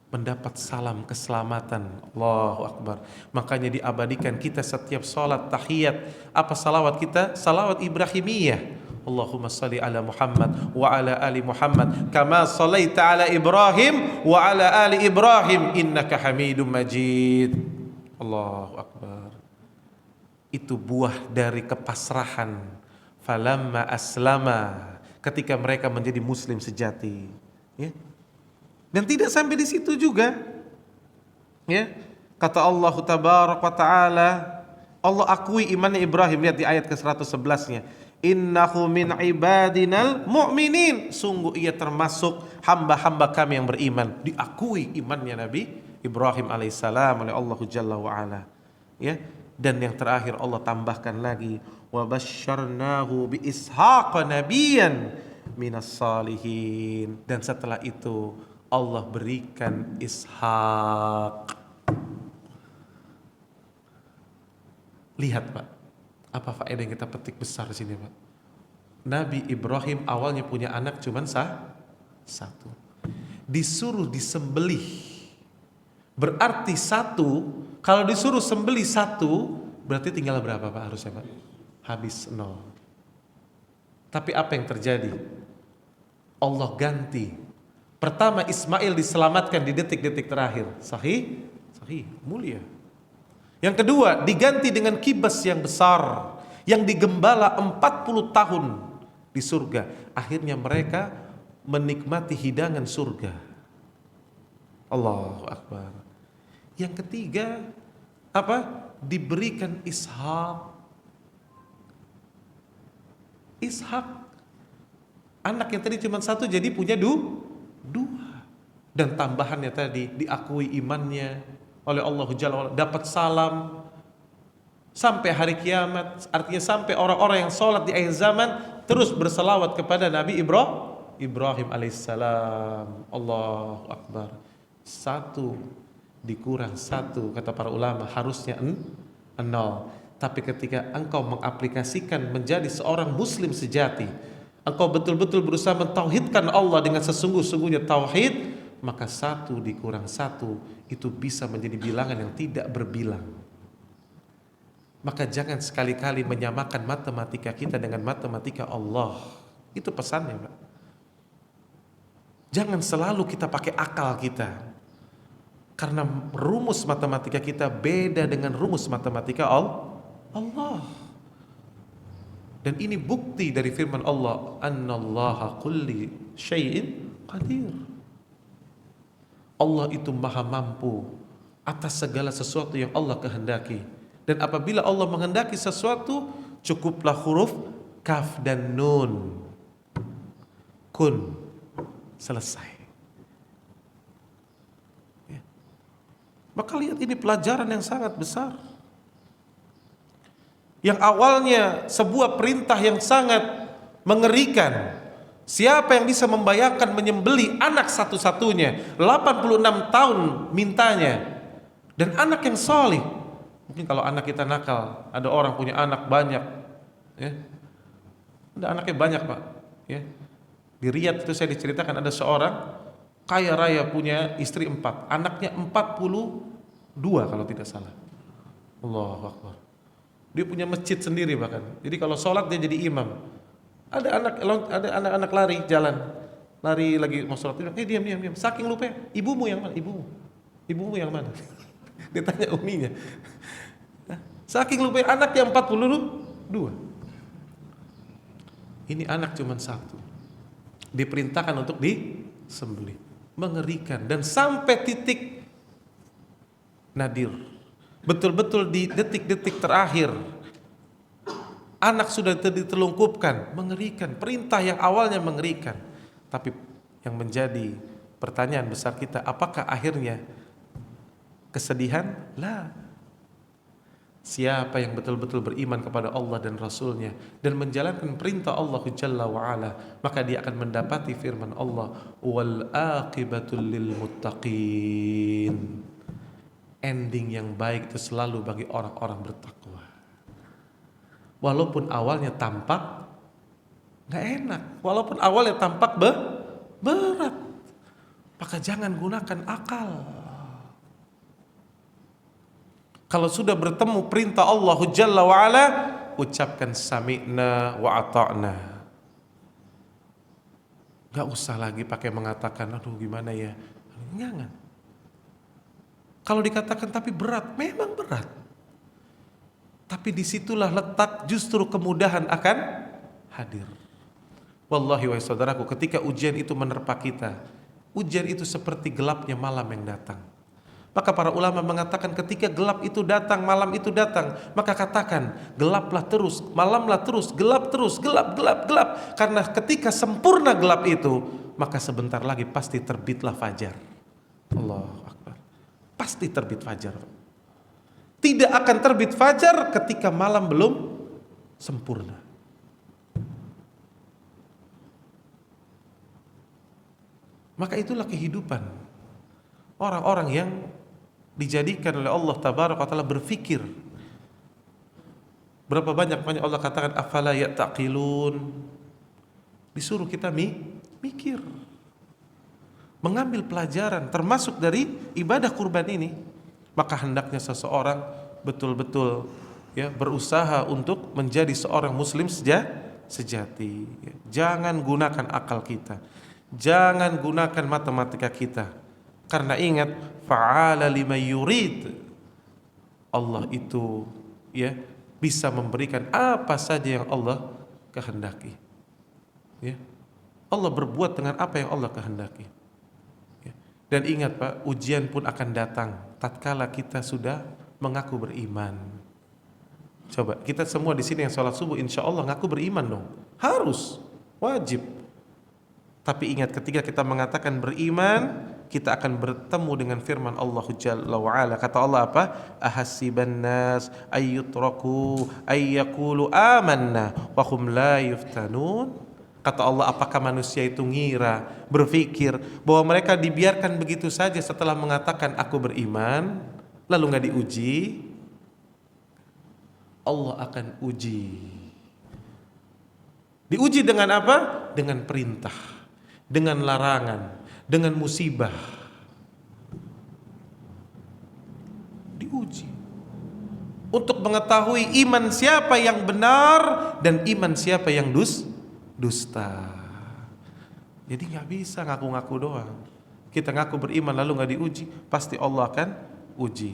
Mendapat salam keselamatan. Allahu Akbar. Makanya diabadikan kita setiap salat tahiyat. Apa salawat kita? Salawat Ibrahimiyah. Allahumma salli ala Muhammad wa ala ali Muhammad kama sallaita ala Ibrahim wa ala ali Ibrahim innaka Hamidum Majid. Allahu Akbar. Itu buah dari kepasrahan. Falamma aslama, ketika mereka menjadi muslim sejati, ya. Dan tidak sampai di situ juga, ya. Kata Allah tabaraka wa taala, Allah akui imannya Ibrahim. Lihat di ayat ke-111-nya. Innahu min ibadinal mu'minin. Sungguh ia termasuk hamba-hamba kami yang beriman. Diakui imannya Nabi Ibrahim alaihissalam oleh Allah Jalla wa'ala, ya. Dan yang terakhir Allah tambahkan lagi, wa basyarnahu bi Ishaq nabiyyan minas salihin. Dan setelah itu Allah berikan Ishaq. Lihat, Pak, apa faedah yang kita petik besar di sini, Pak? Nabi Ibrahim awalnya punya anak cuman satu. Disuruh disembelih. Berarti satu, kalau disuruh sembelih satu, berarti tinggal berapa, Pak, harusnya, Pak? Habis 0. Tapi apa yang terjadi? Allah ganti. Pertama Ismail diselamatkan di detik-detik terakhir. Sahih, mulia. Yang kedua, diganti dengan kibas yang besar yang digembala 40 tahun di surga. Akhirnya mereka menikmati hidangan surga. Allahu Akbar. Yang ketiga, apa? Diberikan Ishak. Ishak, anak yang tadi cuma satu jadi punya dua. Dan tambahannya tadi diakui imannya oleh Allah Jalla wa'ala, dapat salam sampai hari kiamat. Artinya sampai orang-orang yang sholat di akhir zaman terus berselawat kepada Nabi Ibrahim alaihissalam. Allahu Akbar. 1 dikurang 1, kata para ulama, harusnya 0. Tapi ketika engkau mengaplikasikan menjadi seorang muslim sejati, engkau betul-betul berusaha mentauhidkan Allah dengan sesungguh-sungguhnya tauhid, maka 1 dikurang 1 itu bisa menjadi bilangan yang tidak berbilang. Maka jangan sekali-kali menyamakan matematika kita dengan matematika Allah. Itu pesannya, Pak. Jangan selalu kita pakai akal kita, karena rumus matematika kita beda dengan rumus matematika Allah. Dan ini bukti dari firman Allah, annallaha kulli syai'in qadir. Allah itu maha mampu atas segala sesuatu yang Allah kehendaki. Dan apabila Allah menghendaki sesuatu, cukuplah huruf kaf dan nun, kun, selesai. Ya. Maka lihat, ini pelajaran yang sangat besar. Yang awalnya sebuah perintah yang sangat mengerikan. Siapa yang bisa membayangkan menyembelih anak satu-satunya 86 tahun mintanya, dan anak yang soleh. Mungkin kalau anak kita nakal, ada orang punya anak banyak, ya. Ada anaknya banyak, Pak, ya. Di Riyadh itu saya diceritakan ada seorang kaya raya punya istri 4, anaknya 42 kalau tidak salah. Allahu Akbar. Dia punya masjid sendiri bahkan. Jadi kalau sholat dia jadi imam. Ada anak-anak lari jalan, lari lagi mau sholat, diam. Saking lupa, ibumu yang mana? Ibumu yang mana? Ditanya uminya. Saking lupa anak yang 42. Ini anak cuma satu. Diperintahkan untuk disembelih. Mengerikan, dan sampai titik nadir. Betul-betul di detik-detik terakhir anak sudah ditelungkupkan. Mengerikan, perintah yang awalnya mengerikan. Tapi yang menjadi pertanyaan besar kita, apakah akhirnya kesedihan? Lah. Siapa yang betul-betul beriman kepada Allah dan Rasulnya dan menjalankan perintah Allah Jalla wa'ala, maka dia akan mendapati firman Allah, wal aqibatul lil muttaqin. Ending yang baik itu selalu bagi orang-orang bertakwa. Walaupun awalnya tampak gak enak, walaupun awalnya tampak berat, maka jangan gunakan akal. Kalau sudah bertemu perintah Allah Jalla wa'ala, ucapkan sami'na wa ata'na. Gak usah lagi pakai mengatakan, aduh gimana ya. Jangan. Kalau dikatakan tapi berat, memang berat. Tapi disitulah letak justru kemudahan akan hadir. Wallahi wa saudaraku, ketika ujian itu menerpa kita, ujian itu seperti gelapnya malam yang datang. Maka para ulama mengatakan ketika gelap itu datang, malam itu datang, maka katakan gelaplah terus, malamlah terus, gelap, gelap. Karena ketika sempurna gelap itu, maka sebentar lagi pasti terbitlah fajar. Allahu Akbar. Pasti terbit fajar. Tidak akan terbit fajar ketika malam belum sempurna. Maka itulah kehidupan orang-orang yang dijadikan oleh Allah Tabaraka wa Ta'ala berfikir. Berapa banyak Allah katakan afala ya'taqilun. Disuruh kita mikir, mengambil pelajaran termasuk dari ibadah kurban ini. Maka hendaknya seseorang betul-betul ya berusaha untuk menjadi seorang muslim sejati. Jangan gunakan akal kita, jangan gunakan matematika kita, karena ingat fa'ala liman yurid. Allah itu ya bisa memberikan apa saja yang Allah kehendaki. Ya. Allah berbuat dengan apa yang Allah kehendaki. Dan ingat Pak, ujian pun akan datang tatkala kita sudah mengaku beriman. Coba kita semua di sini yang sholat subuh, insya Allah ngaku beriman dong. Harus, wajib. Tapi ingat, ketika kita mengatakan beriman, kita akan bertemu dengan firman Allah Jalla wa'ala. Kata Allah apa? Ahasiban nas ayyutraku ayyakulu amanna wa hum la yuftanun. Kata Allah, apakah manusia itu ngira, berpikir bahwa mereka dibiarkan begitu saja setelah mengatakan aku beriman, lalu gak diuji? Allah akan uji. Diuji dengan apa? Dengan perintah, dengan larangan, dengan musibah. Diuji untuk mengetahui iman siapa yang benar dan iman siapa yang dusta. Jadi gak bisa ngaku-ngaku doang. Kita ngaku beriman lalu gak diuji, pasti Allah akan uji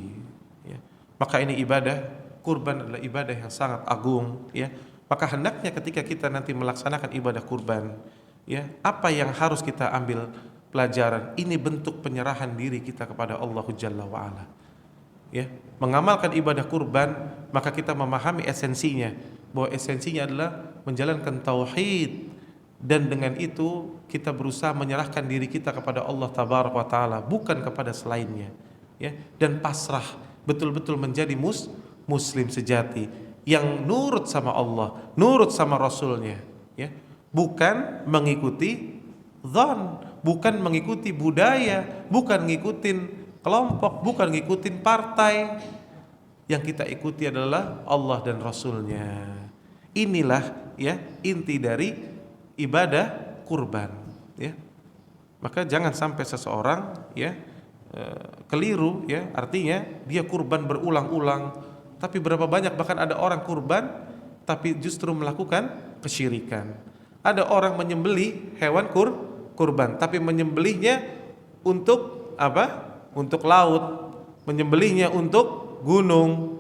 ya. Maka ini ibadah kurban adalah ibadah yang sangat agung ya. Maka hendaknya ketika kita nanti melaksanakan ibadah kurban, ya, apa yang harus kita ambil pelajaran? Ini bentuk penyerahan diri kita kepada Allah Jalla wa Ala. Ya, mengamalkan ibadah kurban, maka kita memahami esensinya, bahwa esensinya adalah menjalankan tauhid, dan dengan itu kita berusaha menyerahkan diri kita kepada Allah Tabaraka wa Taala, bukan kepada selainnya, ya, dan pasrah, betul-betul menjadi muslim sejati yang nurut sama Allah, nurut sama Rasulnya, ya, bukan mengikuti zon, bukan mengikuti budaya, bukan ngikutin kelompok, bukan ngikutin partai. Yang kita ikuti adalah Allah dan Rasulnya. Inilah, ya, inti dari ibadah kurban, ya. Maka jangan sampai seseorang, ya, keliru, ya, artinya dia kurban berulang-ulang, tapi berapa banyak bahkan ada orang kurban tapi justru melakukan kesyirikan. Ada orang menyembelih hewan kurban tapi menyembelihnya untuk apa? Untuk laut, menyembelihnya untuk gunung,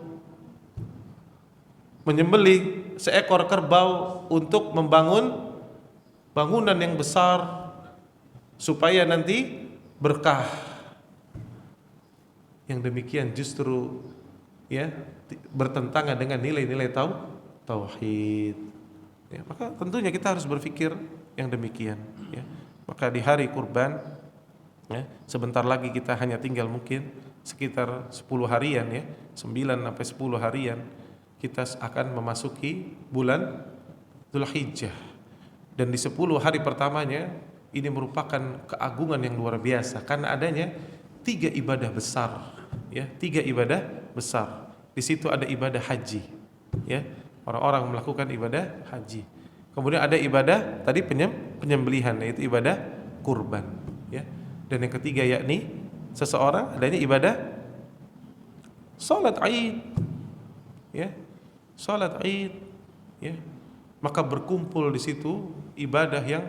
menyembelih seekor kerbau untuk membangun bangunan yang besar supaya nanti berkah. Yang demikian justru, ya, bertentangan dengan nilai-nilai tauhid. Ya, maka tentunya kita harus berpikir yang demikian, ya. Maka di hari kurban, ya, sebentar lagi kita hanya tinggal mungkin sekitar 10 harian, ya, 9 sampai 10 harian kita akan memasuki bulan Dzulhijjah. Dan di 10 hari pertamanya ini merupakan keagungan yang luar biasa karena adanya 3 ibadah besar, ya, 3 ibadah besar. Di situ ada ibadah haji, ya, orang-orang melakukan ibadah haji. Kemudian ada ibadah tadi penyembelihan, yaitu ibadah kurban, ya. Dan yang ketiga yakni seseorang adanya ibadah salat Id, ya, salat Id, ya. Maka berkumpul di situ ibadah yang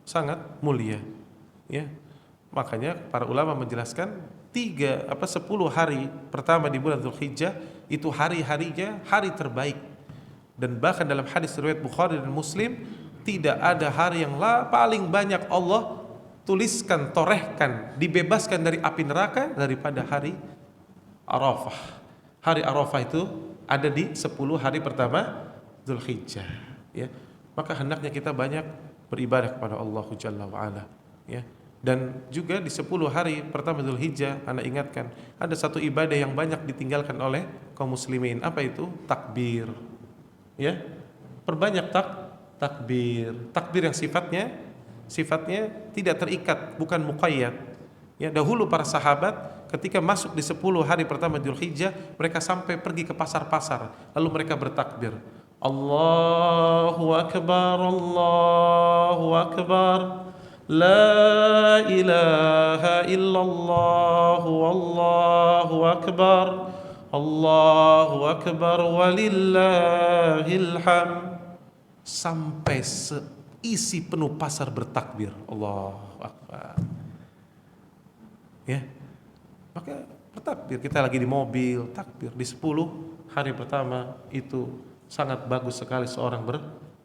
sangat mulia, ya. Makanya para ulama menjelaskan 10 hari pertama di bulan Dzulhijjah itu hari-harinya hari terbaik. Dan bahkan dalam hadis riwayat Bukhari dan Muslim, tidak ada hari yang paling banyak Allah tuliskan, torehkan, dibebaskan dari api neraka daripada hari Arafah. Hari Arafah itu ada di 10 hari pertama Dzulhijjah, ya. Maka hendaknya kita banyak beribadah kepada Allah Jalla wa Ala, ya. Dan juga di 10 hari pertama Dzulhijjah, Anda ingatkan, ada satu ibadah yang banyak ditinggalkan oleh kaum muslimin. Apa itu? Takbir. Ya. Perbanyak takbir. Takbir yang sifatnya tidak terikat, bukan muqayyad. Ya, dahulu para sahabat ketika masuk di 10 hari pertama Dzulhijjah, mereka sampai pergi ke pasar-pasar, lalu mereka bertakbir. Allahu akbar, Allahu akbar. La ilaha illallah, wallahu akbar, Allahu akbar, walillahil hamd. Sampai seisi penuh pasar bertakbir, Allahu akbar, ya. Maka bertakbir, kita lagi di mobil, takbir. Di 10 hari pertama itu sangat bagus sekali seorang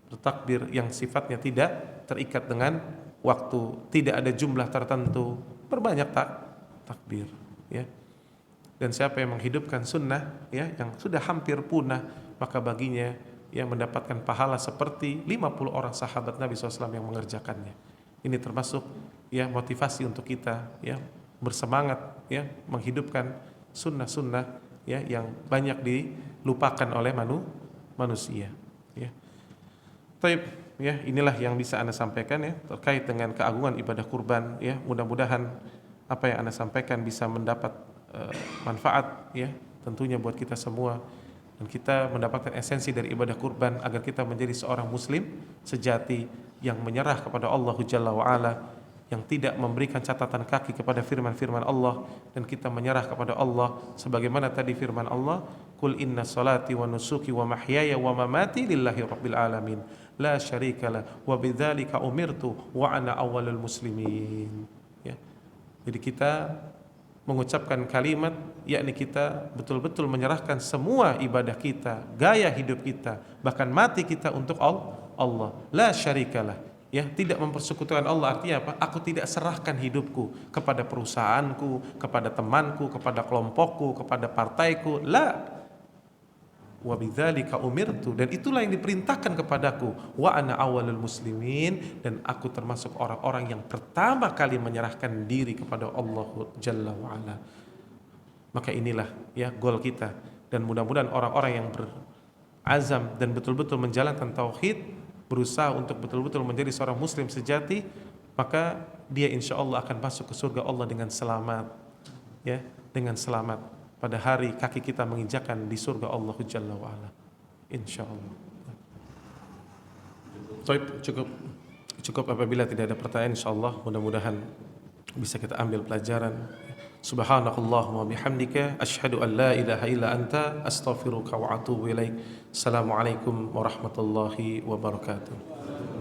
bertakbir yang sifatnya tidak terikat dengan waktu, tidak ada jumlah tertentu, berbanyak takbir, ya. Dan siapa yang menghidupkan sunnah, ya, yang sudah hampir punah, maka baginya yang mendapatkan pahala seperti 50 orang sahabat Nabi SAW yang mengerjakannya. Ini termasuk, ya, motivasi untuk kita, ya, bersemangat, ya, menghidupkan sunnah-sunnah, ya, yang banyak dilupakan oleh manusia, ya. Taib. Ya, inilah yang bisa Anda sampaikan, ya, terkait dengan keagungan ibadah kurban, ya. Mudah-mudahan apa yang Anda sampaikan bisa mendapat manfaat, ya, tentunya buat kita semua, dan kita mendapatkan esensi dari ibadah kurban agar kita menjadi seorang muslim sejati yang menyerah kepada Allah Jalla wa Ala, yang tidak memberikan catatan kaki kepada firman-firman Allah, dan kita menyerah kepada Allah sebagaimana tadi firman Allah, Qul inna salati wa nusuki wa mahyaya wa mamati lillahi rabbil alamin la syarikalah wa bidzalika umirtu wa ana awwalul muslimin, ya. Jadi kita mengucapkan kalimat, yakni kita betul-betul menyerahkan semua ibadah kita, gaya hidup kita, bahkan mati kita untuk Allah. La syarikalah. Ya, tidak mempersekutukan Allah artinya apa? Aku tidak serahkan hidupku kepada perusahaanku, kepada temanku, kepada kelompokku, kepada partaiku. La. Wa bidzalika umirtu, dan itulah yang diperintahkan kepadaku. Wa ana awwalul muslimin, dan aku termasuk orang-orang yang pertama kali menyerahkan diri kepada Allah Jalla wa ala. Maka inilah ya goal kita, dan mudah-mudahan orang-orang yang berazam dan betul-betul menjalankan tauhid, berusaha untuk betul-betul menjadi seorang muslim sejati, maka dia insya Allah akan masuk ke surga Allah dengan selamat, ya, dengan selamat pada hari kaki kita menginjakan di surga Allah Jalla wa'ala, insya Allah. Cukup apabila tidak ada pertanyaan, insya Allah mudah-mudahan bisa kita ambil pelajaran. Subhanakallahumma bihamdika asyhadu an la ilaha illa anta astaghfiruka wa atubu ilaik. Assalamualaikum warahmatullahi wabarakatuh.